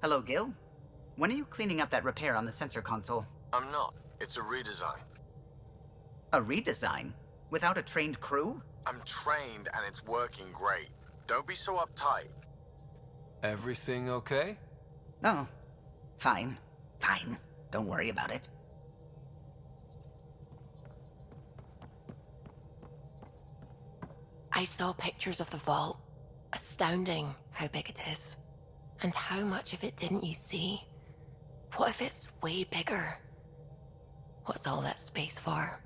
Hello, Gil. When are you cleaning up that repair on the sensor console? I'm not. It's a redesign. A redesign? Without a trained crew? I'm trained and it's working great. Don't be so uptight. Everything okay? Oh, fine. Fine. Don't worry about it. I saw pictures of the vault. Astounding how big it is. And how much of it didn't you see? What if it's way bigger? What's all that space for?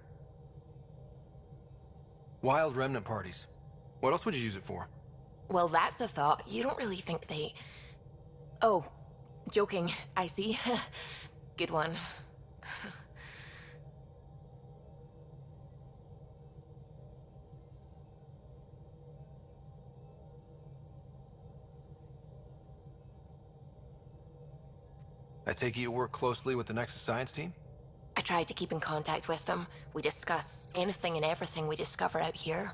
Wild remnant parties. What else would you use it for? Well, that's a thought. You don't really think they... Oh, joking, I see. Good one. I take it you work closely with the Nexus science team? I tried to keep in contact with them. We discuss anything and everything we discover out here.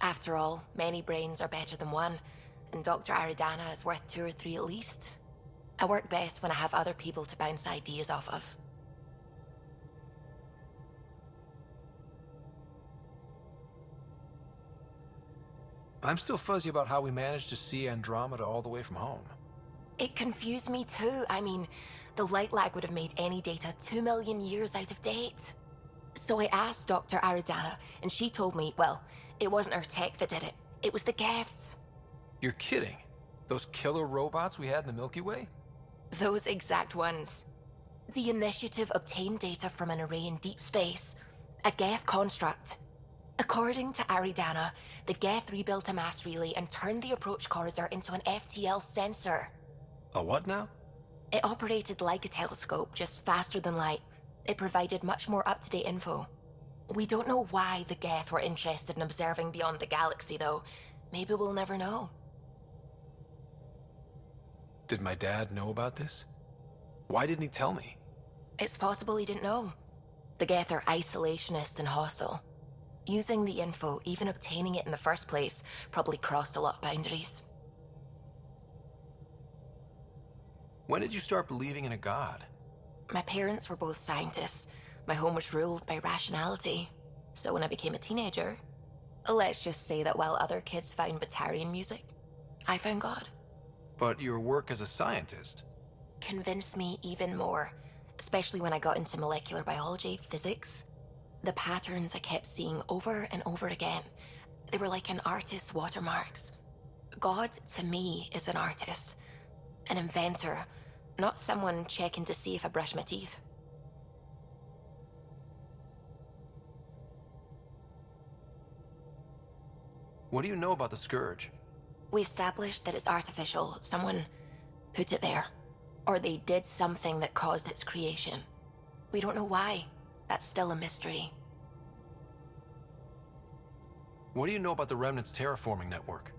After all, many brains are better than one, and Dr. Aridana is worth 2 or 3 at least. I work best when I have other people to bounce ideas off of. I'm still fuzzy about how we managed to see Andromeda all the way from home. It confused me too. I mean, the light lag would have made any data 2 million years out of date. So I asked Dr. Aridana, and she told me, well, it wasn't her tech that did it. It was the Geths. You're kidding? Those killer robots we had in the Milky Way? Those exact ones. The initiative obtained data from an array in deep space, a Geth construct. According to Aridana, the Geth rebuilt a mass relay and turned the approach corridor into an FTL sensor. A what now? It operated like a telescope, just faster than light. It provided much more up-to-date info. We don't know why the Geth were interested in observing beyond the galaxy, though. Maybe we'll never know. Did my dad know about this? Why didn't he tell me? It's possible he didn't know. The Geth are isolationist and hostile. Using the info, even obtaining it in the first place, probably crossed a lot of boundaries. When did you start believing in a god? My parents were both scientists. My home was ruled by rationality. So when I became a teenager, let's just say that while other kids found Batarian music, I found God. But your work as a scientist? Convinced me even more, especially when I got into molecular biology, physics. The patterns I kept seeing over and over again, they were like an artist's watermarks. God, to me, is an artist, an inventor, not someone checking to see if I brush my teeth. What do you know about the Scourge? We established that it's artificial. Someone put it there. Or they did something that caused its creation. We don't know why. That's still a mystery. What do you know about the Remnant's terraforming network?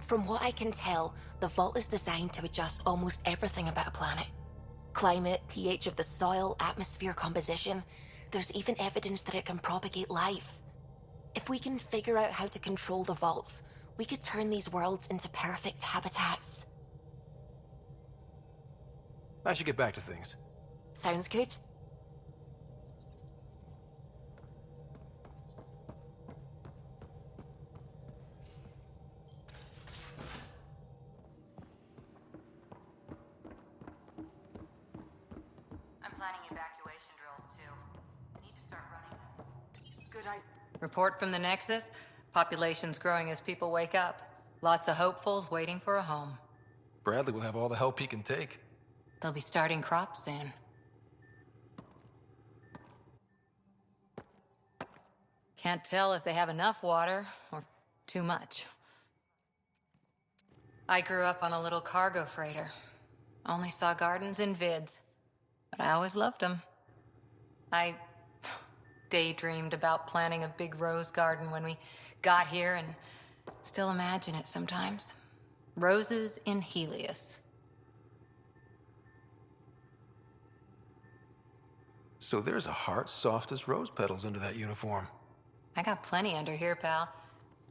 From what I can tell, the vault is designed to adjust almost everything about a planet. Climate, pH of the soil, atmosphere composition. There's even evidence that it can propagate life. If we can figure out how to control the vaults, we could turn these worlds into perfect habitats. I should get back to things. Sounds good? I'm planning evacuation drills too. Need to start running those. Good idea. Report from the Nexus. Population's growing as people wake up. Lots of hopefuls waiting for a home. Bradley will have all the help he can take. They'll be starting crops soon. Can't tell if they have enough water or too much. I grew up on a little cargo freighter. Only saw gardens in vids, but I always loved them. I daydreamed about planting a big rose garden when we got here and still imagine it sometimes. Roses in Helios. So there's a heart soft as rose petals under that uniform. I got plenty under here, pal.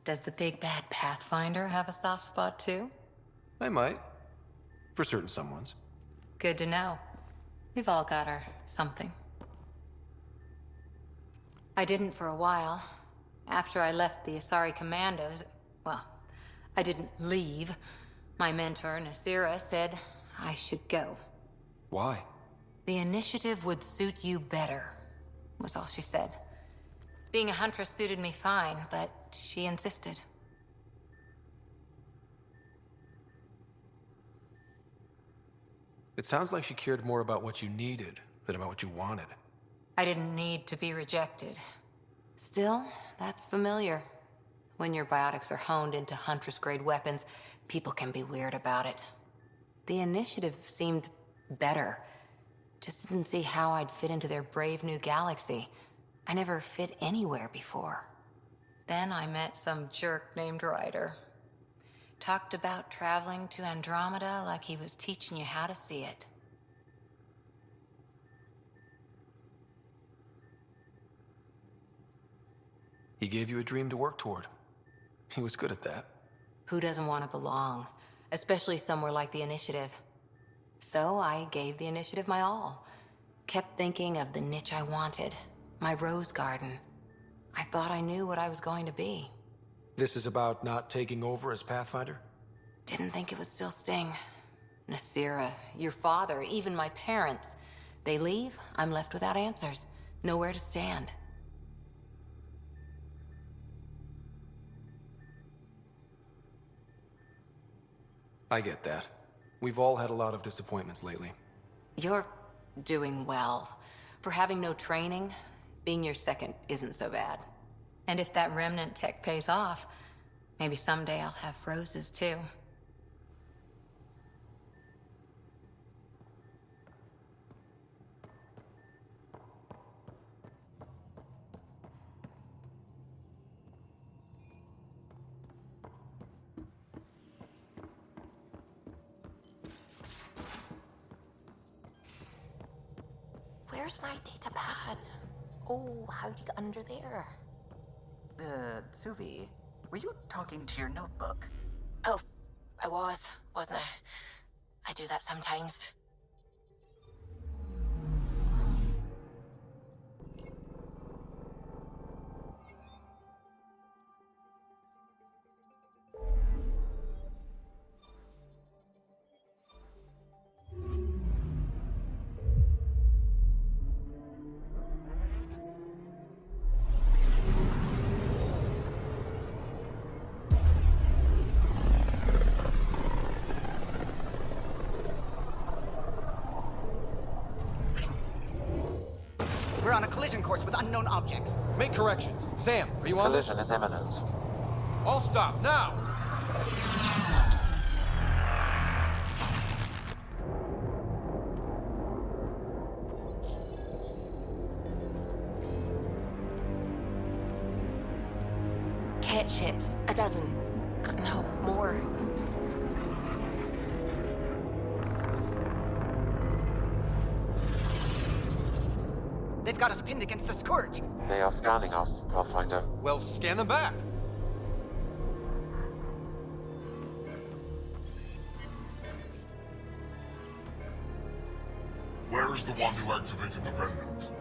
Does the big bad Pathfinder have a soft spot too? I might. For certain someones. Good to know. We've all got our something. I didn't for a while. After I left the Asari Commandos, well, I didn't leave. My mentor, Nasira, said I should go. Why? The initiative would suit you better, was all she said. Being a huntress suited me fine, but she insisted. It sounds like she cared more about what you needed than about what you wanted. I didn't need to be rejected. Still, that's familiar. When your biotics are honed into Huntress-grade weapons, people can be weird about it. The initiative seemed better. Just didn't see how I'd fit into their brave new galaxy. I never fit anywhere before. Then I met some jerk named Ryder. Talked about traveling to Andromeda like he was teaching you how to see it. He gave you a dream to work toward. He was good at that. Who doesn't want to belong? Especially somewhere like the Initiative. So I gave the Initiative my all. Kept thinking of the niche I wanted. My rose garden. I thought I knew what I was going to be. This is about not taking over as Pathfinder? Didn't think it would still sting. Nasira, your father, even my parents. They leave, I'm left without answers. Nowhere to stand. I get that. We've all had a lot of disappointments lately. You're doing well. For having no training, being your second isn't so bad. And if that remnant tech pays off, maybe someday I'll have roses too. Where's my data pad? Oh, how'd you get under there? Suvi, were you talking to your notebook? Oh, I wasn't I? I do that sometimes. We're on a collision course with unknown objects. Make corrections. Sam, are you on this? Collision is imminent. All stop, now! Cat ships, a dozen. No, more. They've got us pinned against the Scourge. They are scanning us, Pathfinder. Well, scan them back. Where is the one who activated the remnant?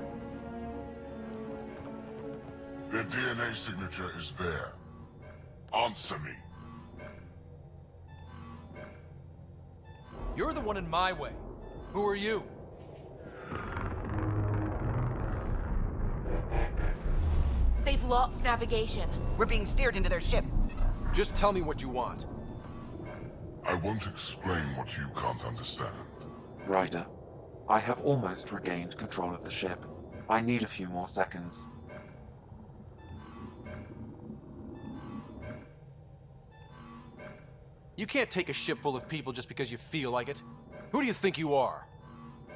Their DNA signature is there. Answer me. You're the one in my way. Who are you? They've lost navigation. We're being steered into their ship. Just tell me what you want. I won't explain what you can't understand. Ryder, I have almost regained control of the ship. I need a few more seconds. You can't take a ship full of people just because you feel like it. Who do you think you are?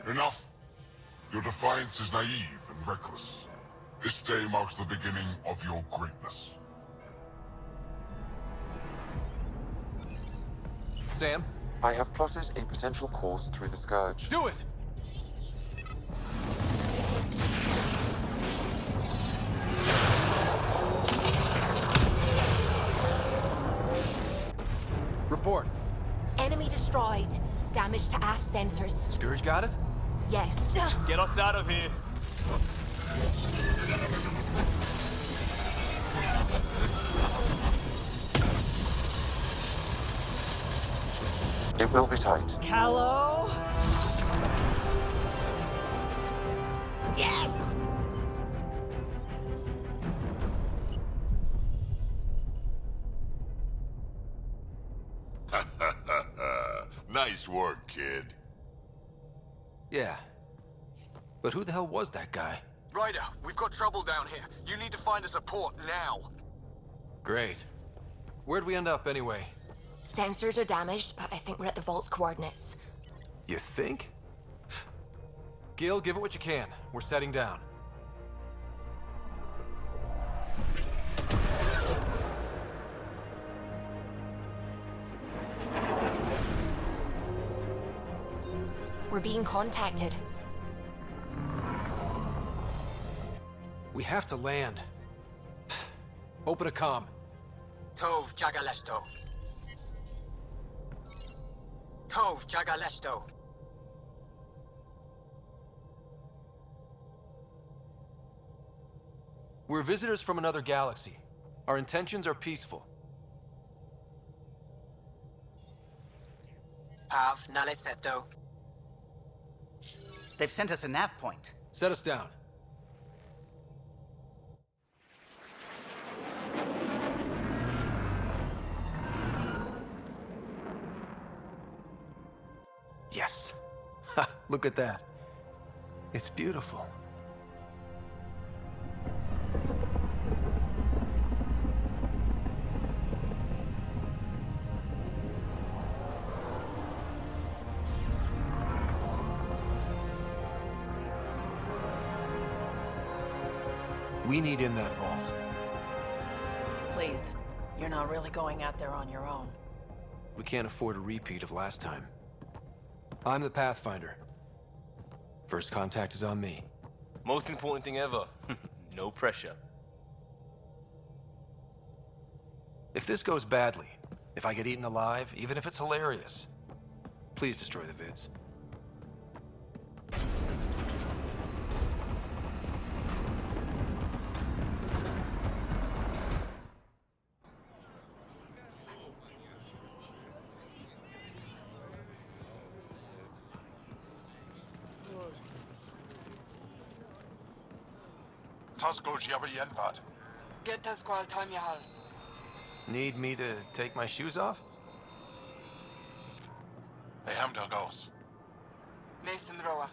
Enough! Your defiance is naive and reckless. This day marks the beginning of your greatness. Sam, I have plotted a potential course through the Scourge. do it! Report. Enemy destroyed. Damage to aft sensors. Scourge got it? Yes. Get us out of here. It will be tight. Callow? Yes! Nice work, kid. Yeah. But who the hell was that guy? Ryder, we've got trouble down here. You need to find us a port now. Great. Where'd we end up anyway? Sensors are damaged, but I think we're at the vault's coordinates. You think? Gil, give it what you can. We're setting down. We're being contacted. We have to land. Open a comm. Tove Jagalesto. Tove Jagalesto. We're visitors from another galaxy. Our intentions are peaceful. Av Naleseto. They've sent us a nav point. Set us down. Yes. Ha, look at that. It's beautiful. We need in that vault. Please, you're not really going out there on your own. We can't afford a repeat of last time. I'm the Pathfinder. First contact is on me. Most important thing ever. No pressure. If this goes badly, if I get eaten alive, even if it's hilarious, please destroy the vids. Tasko Jiabayenvat. Get us qual time yahal. Need me to take my shoes off? They ham goes. Mason Roa.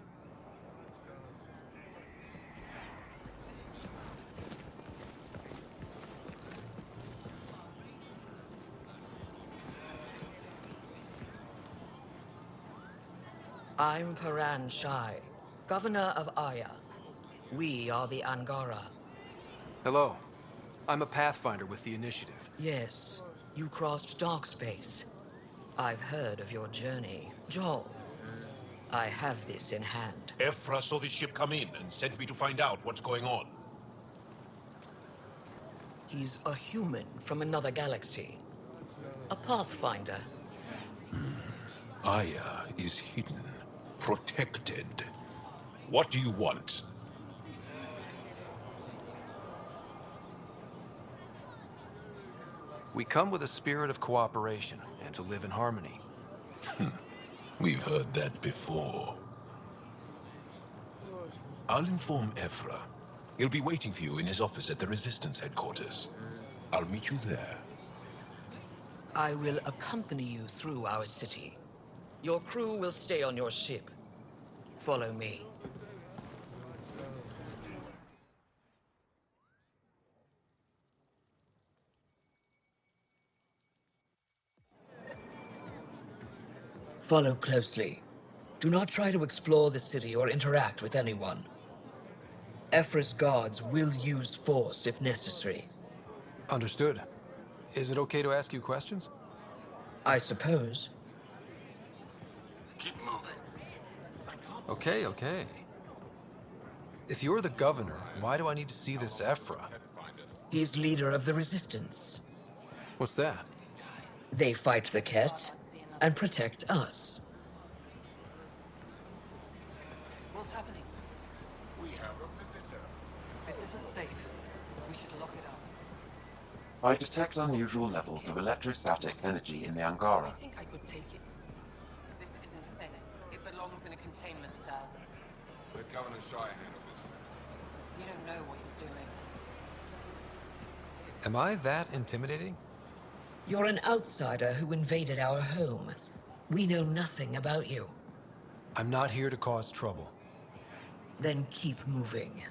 I'm Paran Shai, Governor of Aya. We are the Angara. Hello. I'm a Pathfinder with the Initiative. Yes, you crossed dark space. I've heard of your journey. Joel, I have this in hand. Ephra saw the ship come in and sent me to find out what's going on. He's a human from another galaxy. A Pathfinder. Aya is hidden, protected. What do you want? We come with a spirit of cooperation and to live in harmony. We've heard that before. I'll inform Ephra. He'll be waiting for you in his office at the Resistance headquarters. I'll meet you there. I will accompany you through our city. Your crew will stay on your ship. Follow me. Follow closely. Do not try to explore the city or interact with anyone. Ephra's guards will use force if necessary. Understood. Is it okay to ask you questions? I suppose. Keep moving. Okay. If you're the governor, why do I need to see this Ephra? He's leader of the Resistance. What's that? They fight the Ket and protect us. This isn't safe. We should lock it up. I detect unusual levels of electrostatic energy in the Angara. I think I could take it. This isn't safe. It belongs in a containment cell. Let Governor Shire handle this. You don't know what you're doing. Am I that intimidating? You're an outsider who invaded our home. We know nothing about you. I'm not here to cause trouble. Then keep moving.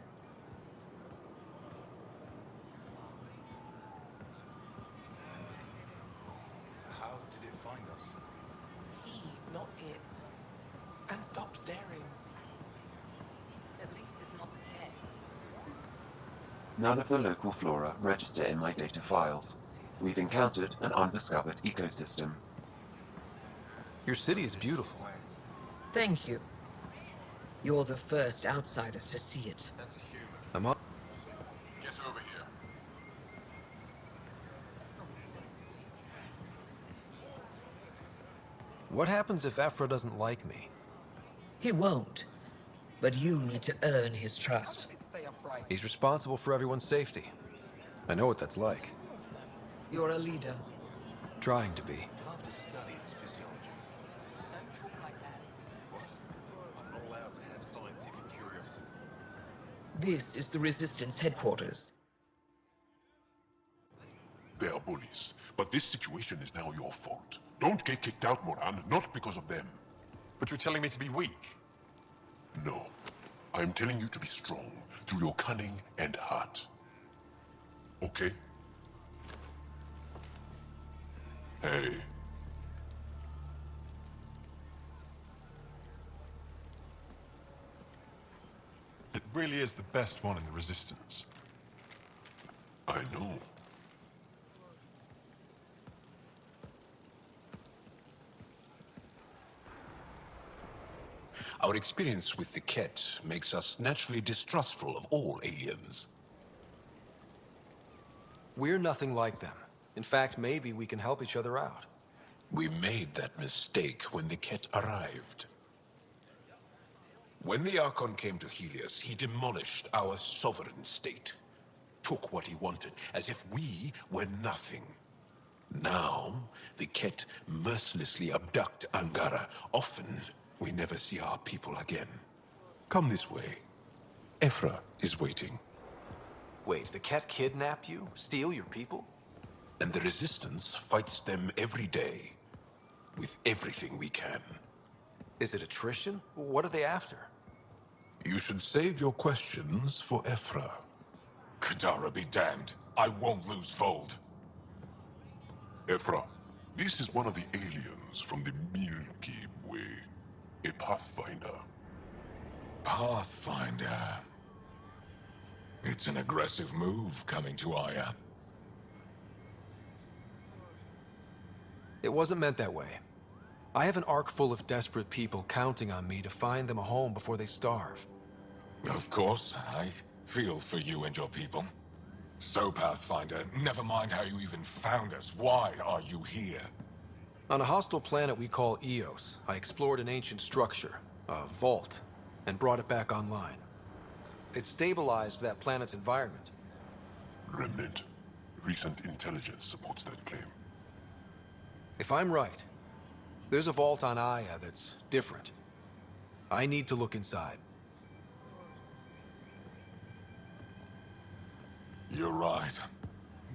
How did it find us? He, not it. And stop staring. At least it's not the cat. None of the local flora register in my data files. We've encountered an undiscovered ecosystem. Your city is beautiful. Thank you. You're the first outsider to see it. I'm on. Get over here. What happens if Ephra doesn't like me? He won't. But you need to earn his trust. Stay upright. He's responsible for everyone's safety. I know what that's like. You're a leader. Trying to be. I'll have to study its physiology. Don't talk like that. What? I'm not allowed to have scientific curiosity. This is the Resistance headquarters. They are bullies, but this situation is now your fault. Don't get kicked out, Moran, not because of them. But you're telling me to be weak? No. I am telling you to be strong through your cunning and heart. Okay? Hey. It really is the best one in the Resistance. I know. Our experience with the Ket makes us naturally distrustful of all aliens. We're nothing like them. In fact, maybe we can help each other out. We made that mistake when the Ket arrived. When the Archon came to Helios, he demolished our sovereign state. Took what he wanted, as if we were nothing. Now, the Ket mercilessly abduct Angara. Often, we never see our people again. Come this way. Ephra is waiting. Wait, the Ket kidnap you? Steal your people? And the Resistance fights them every day. With everything we can. Is it attrition? What are they after? You should save your questions for Ephra. Kadara be damned. I won't lose Vold. Ephra, this is one of the aliens from the Milky Way. A Pathfinder. Pathfinder. It's an aggressive move coming to Aya. It wasn't meant that way. I have an ark full of desperate people counting on me to find them a home before they starve. Of course, I feel for you and your people. So, Pathfinder, never mind how you even found us. Why are you here? On a hostile planet we call Eos, I explored an ancient structure, a vault, and brought it back online. It stabilized that planet's environment. Remnant. Recent intelligence supports that claim. If I'm right, there's a vault on Aya that's different. I need to look inside. You're right.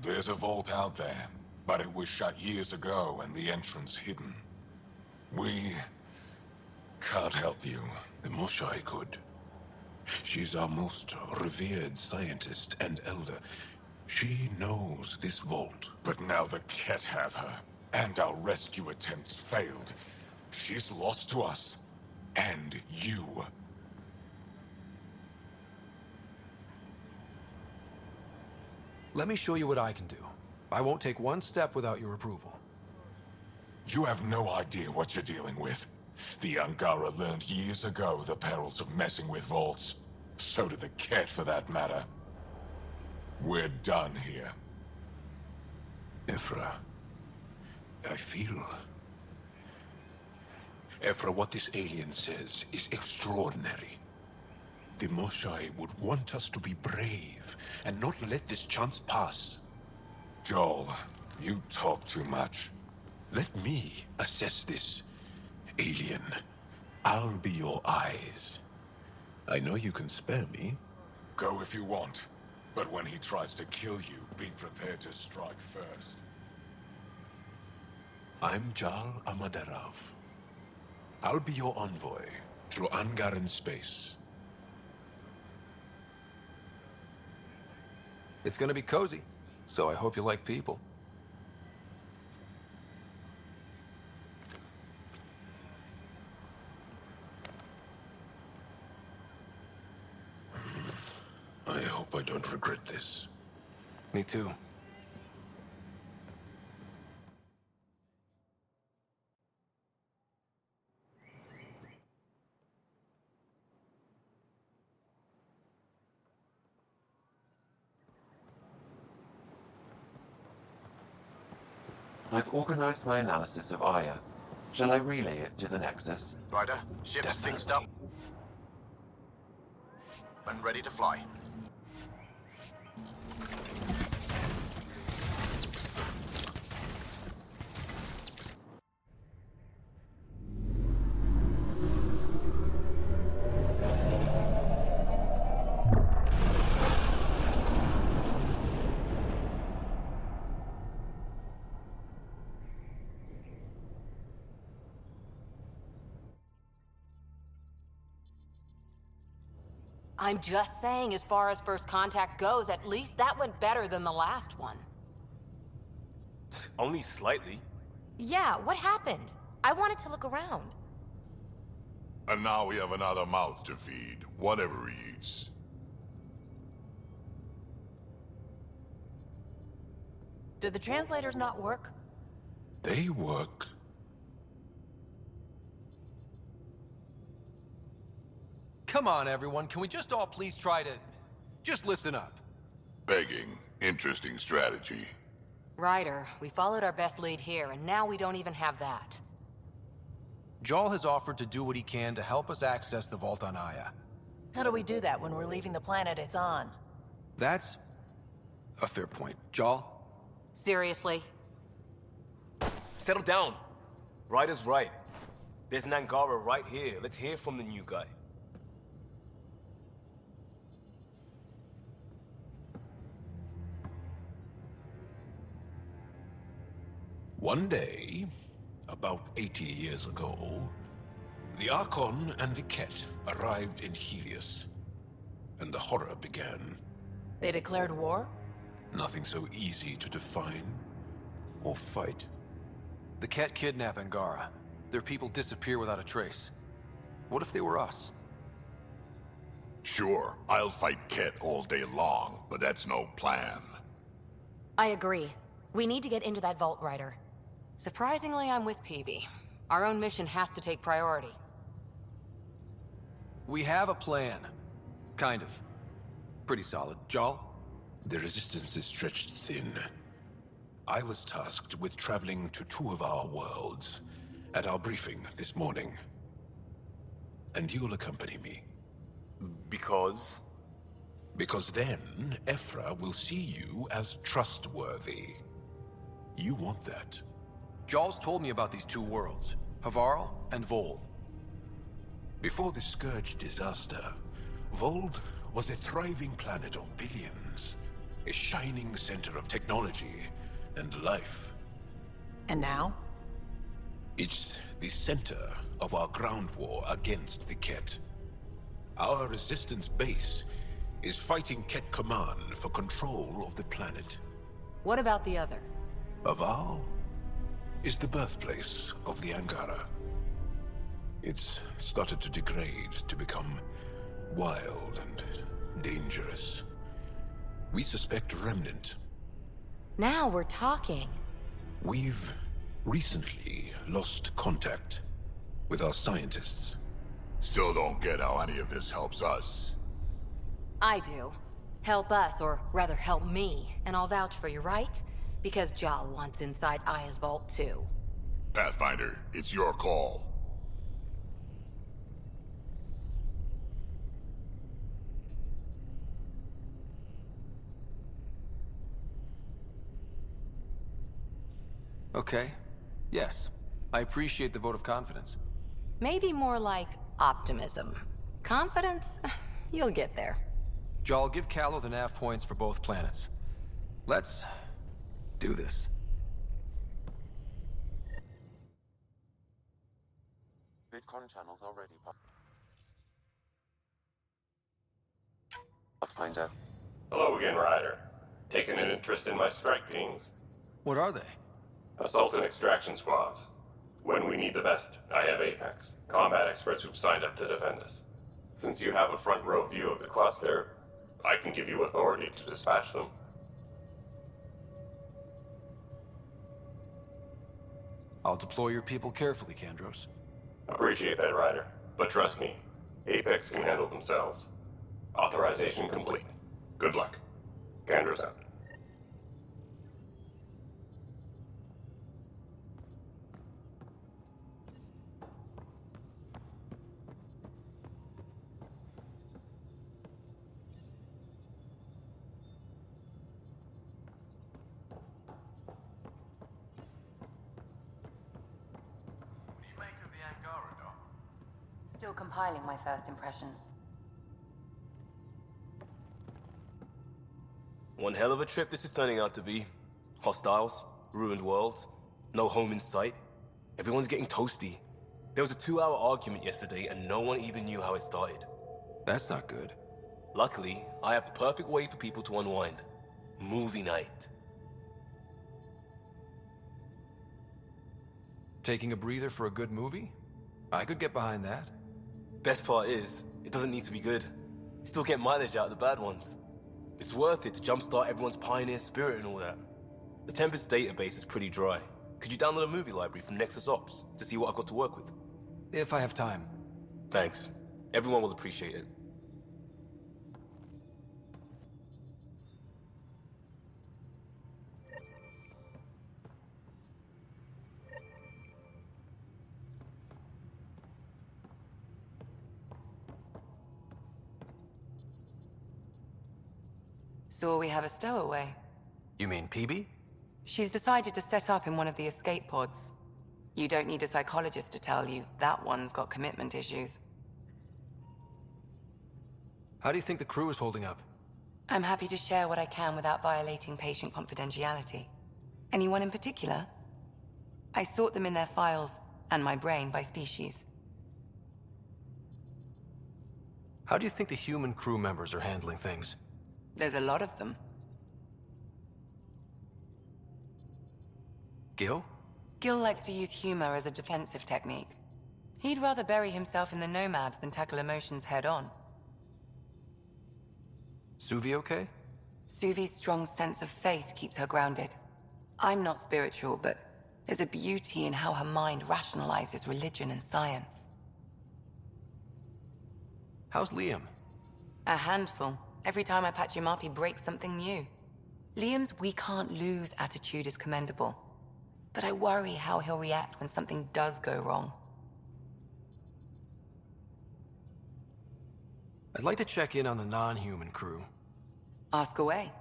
There's a vault out there, but it was shut years ago and the entrance hidden. We can't help you. The Moshai could. She's our most revered scientist and elder. She knows this vault. But now the Ket have her, and our rescue attempts failed. She's lost to us, and you. Let me show you what I can do. I won't take one step without your approval. You have no idea what you're dealing with. The Angara learned years ago the perils of messing with vaults. So did the Ket, for that matter. We're done here. Ephra, I feel... Ephra, what this alien says is extraordinary. the Moshai would want us to be brave and not let this chance pass. Joel, you talk too much. Let me assess this, alien. I'll be your eyes. I know you can spare me. Go if you want. But when he tries to kill you, be prepared to strike first. I'm Jal Amaderov. I'll be your envoy through Angaran space. It's gonna be cozy, so I hope you like people. I hope I don't regret this. Me too. I've organized my analysis of Aya. Shall I relay it to the Nexus? Ryder, ship's fixed up and ready to fly. I'm just saying, as far as first contact goes, at least that went better than the last one. Only slightly. Yeah, what happened? I wanted to look around. And now we have another mouth to feed, whatever he eats. Did the translators not work? They work. Come on, everyone. Can we just all please try to... just listen up? Begging. Interesting strategy. Ryder, we followed our best lead here, and now we don't even have that. Jarl has offered to do what he can to help us access the vault on Aya. How do we do that when we're leaving the planet it's on? That's a fair point. Jarl? Seriously? Settle down. Ryder's right. There's an Angara right here. Let's hear from the new guy. One day, about 80 years ago, the Archon and the Ket arrived in Helios, and the horror began. They declared war? Nothing so easy to define or fight. The Ket kidnap Angara. Their people disappear without a trace. What if they were us? Sure, I'll fight Ket all day long, but that's no plan. I agree. We need to get into that vault, Ryder. Surprisingly, I'm with PB. Our own mission has to take priority. We have a plan. Kind of. Pretty solid. Jarl? The resistance is stretched thin. I was tasked with traveling to two of our worlds at our briefing this morning. And you'll accompany me. Because? Because then, Ephra will see you as trustworthy. You want that. Jarl's told me about these two worlds, Havarl and Vol. Before the Scourge disaster, Vold was a thriving planet of billions. A shining center of technology and life. And now? It's the center of our ground war against the Ket. Our resistance base is fighting Ket Command for control of the planet. What about the other? Havarl is the birthplace of the Angara. It's started to degrade, to become wild and dangerous. We suspect Remnant. Now we're talking. We've recently lost contact with our scientists. Still don't get how any of this helps us. I do. Help us, or rather help me, and I'll vouch for you, right? Because Jal wants inside Aya's vault too. Pathfinder, it's your call. Okay. Yes. I appreciate the vote of confidence. Maybe more like optimism. Confidence? You'll get there. Jarl, give Callow the nav points for both planets. Let's do this. VidCon channels already. Pathfinder. Hello again, Ryder. Taking an interest in my strike teams? What are they? Assault and extraction squads. When we need the best, I have Apex, combat experts who've signed up to defend us. Since you have a front row view of the cluster, I can give you authority to dispatch them. I'll deploy your people carefully, Kandros. Appreciate that, Ryder. But trust me, Apex can handle themselves. Authorization complete. Good luck. Kandros out. Still compiling my first impressions. One hell of a trip this is turning out to be. Hostiles, ruined worlds, no home in sight. Everyone's getting toasty. There was a 2-hour argument yesterday and no one even knew how it started. That's not good. Luckily, I have the perfect way for people to unwind. Movie night. Taking a breather for a good movie? I could get behind that. Best part is, it doesn't need to be good. Still get mileage out of the bad ones. It's worth it to jumpstart everyone's pioneer spirit and all that. The Tempest database is pretty dry. Could you download a movie library from Nexus Ops to see what I've got to work with? If I have time. Thanks. Everyone will appreciate it. Saw we have a stowaway. You mean PB? She's decided to set up in one of the escape pods. You don't need a psychologist to tell you that one's got commitment issues. How do you think the crew is holding up? I'm happy to share what I can without violating patient confidentiality. Anyone in particular? I sort them in their files and my brain by species. How do you think the human crew members are handling things? There's a lot of them. Gil? Gil likes to use humor as a defensive technique. He'd rather bury himself in the Nomad than tackle emotions head-on. Suvi okay? Suvi's strong sense of faith keeps her grounded. I'm not spiritual, but there's a beauty in how her mind rationalizes religion and science. How's Liam? A handful. Every time I patch him up, he breaks something new. Liam's "we can't lose" attitude is commendable. But I worry how he'll react when something does go wrong. I'd like to check in on the non-human crew. Ask away.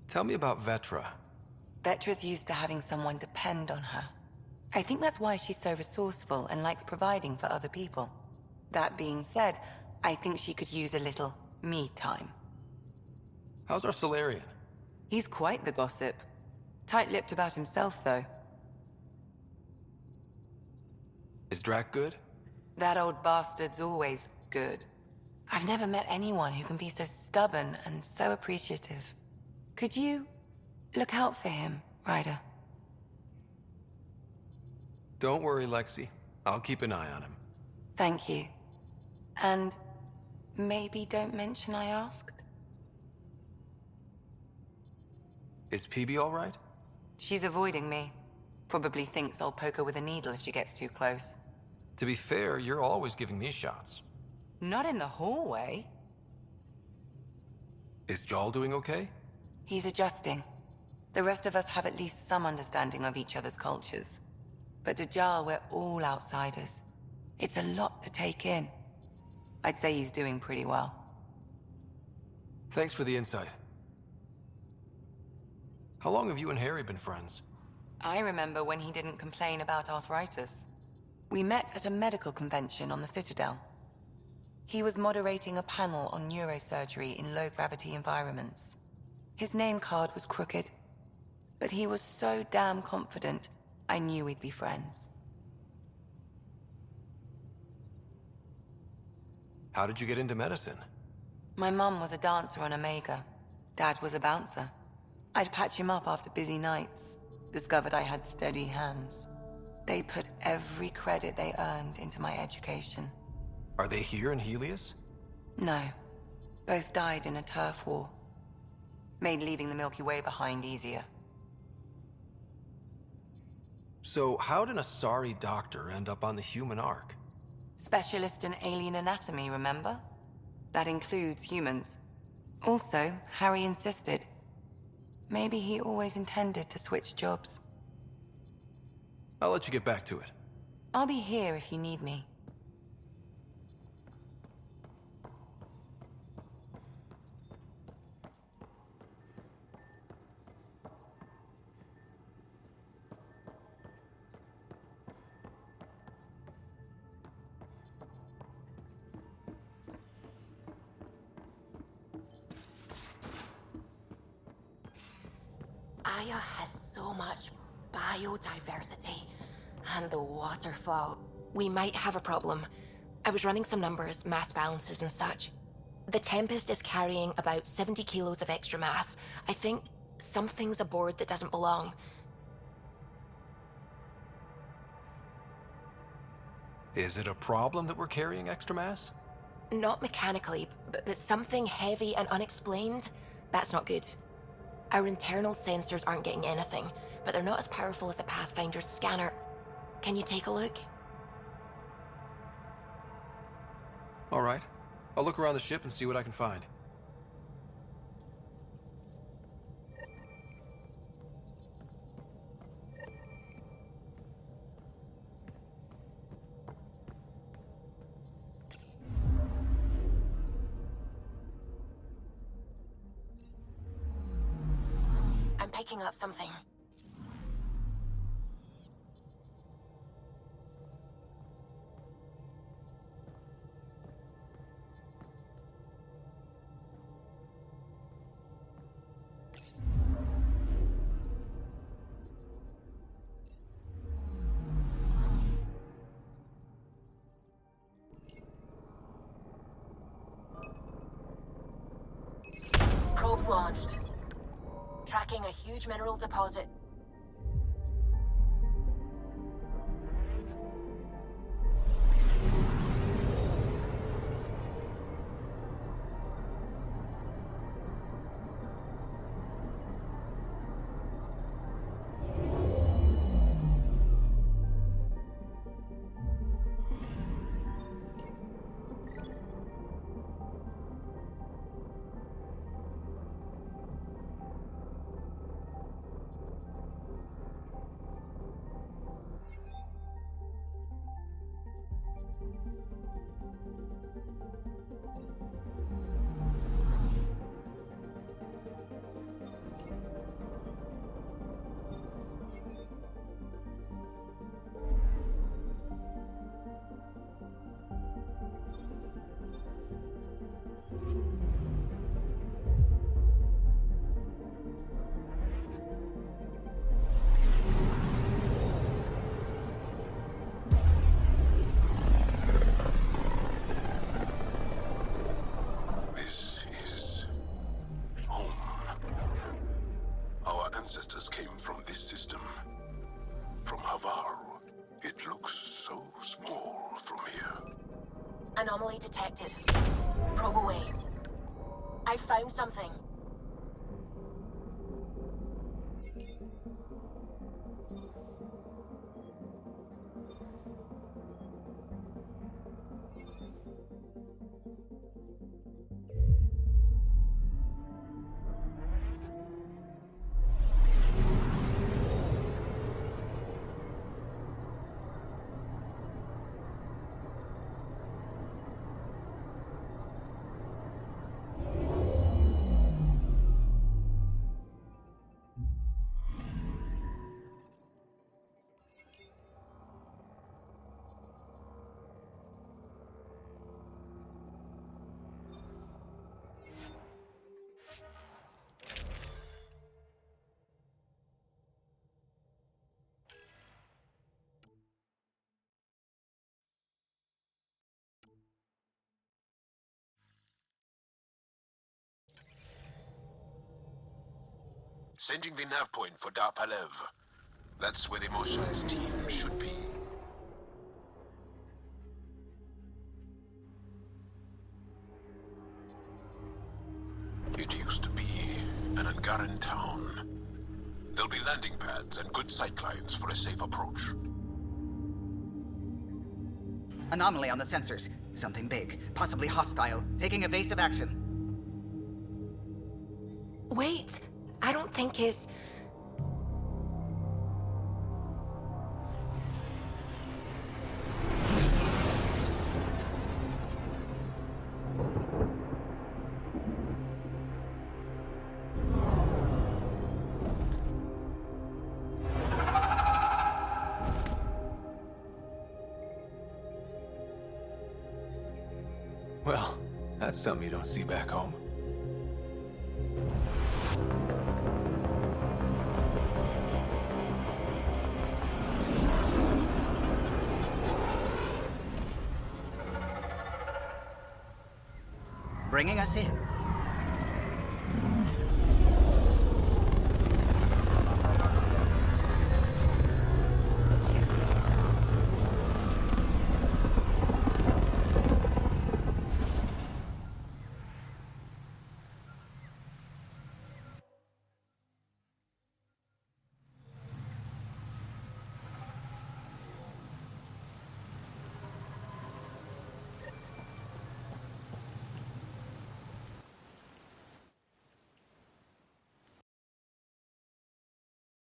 Tell me about Vetra. Vetra's used to having someone depend on her. I think that's why she's so resourceful and likes providing for other people. That being said, I think she could use a little me time. How's our Solarian? He's quite the gossip. Tight-lipped about himself, though. Is Drac good? That old bastard's always good. I've never met anyone who can be so stubborn and so appreciative. Could you look out for him, Ryder? Don't worry, Lexi. I'll keep an eye on him. Thank you. And maybe don't mention I asked? Is PB all right? She's avoiding me. Probably thinks I'll poke her with a needle if she gets too close. To be fair, you're always giving me shots. Not in the hallway. Is Jarl doing okay? He's adjusting. The rest of us have at least some understanding of each other's cultures. But to Jarl, we're all outsiders. It's a lot to take in. I'd say he's doing pretty well. Thanks for the insight. How long have you and Harry been friends? I remember when he didn't complain about arthritis. We met at a medical convention on the Citadel. He was moderating a panel on neurosurgery in low-gravity environments. His name card was crooked, but he was so damn confident, I knew we'd be friends. How did you get into medicine? My mum was a dancer on Omega. Dad was a bouncer. I'd patch him up after busy nights. Discovered I had steady hands. They put every credit they earned into my education. Are they here in Helios? No. Both died in a turf war. Made leaving the Milky Way behind easier. So how did a Asari doctor end up on the human Ark? Specialist in alien anatomy, remember? That includes humans. Also, Harry insisted. Maybe he always intended to switch jobs. I'll let you get back to it. I'll be here if you need me. Aya has so much biodiversity. And the waterfall. We might have a problem. I was running some numbers, mass balances and such. The Tempest is carrying about 70 kilos of extra mass. I think something's aboard that doesn't belong. Is it a problem that we're carrying extra mass? Not mechanically, but something heavy and unexplained. That's not good. Our internal sensors aren't getting anything, but they're not as powerful as a Pathfinder's scanner. Can you take a look? All right. I'll look around the ship and see what I can find. I'm picking up something. Probes launched. Tracking a huge mineral deposit. ancestors came from this system. From Havaru. It looks so small from here. Anomaly detected. Probe away. I found something. Sending the nav point for Dar Palev. That's where the Mosha's team should be. It used to be an Angaran town. There'll be landing pads and good sightlines for a safe approach. Anomaly on the sensors. Something big, possibly hostile, taking evasive action. Wait, I don't think his... Well, that's something you don't see back home. Bringing us in.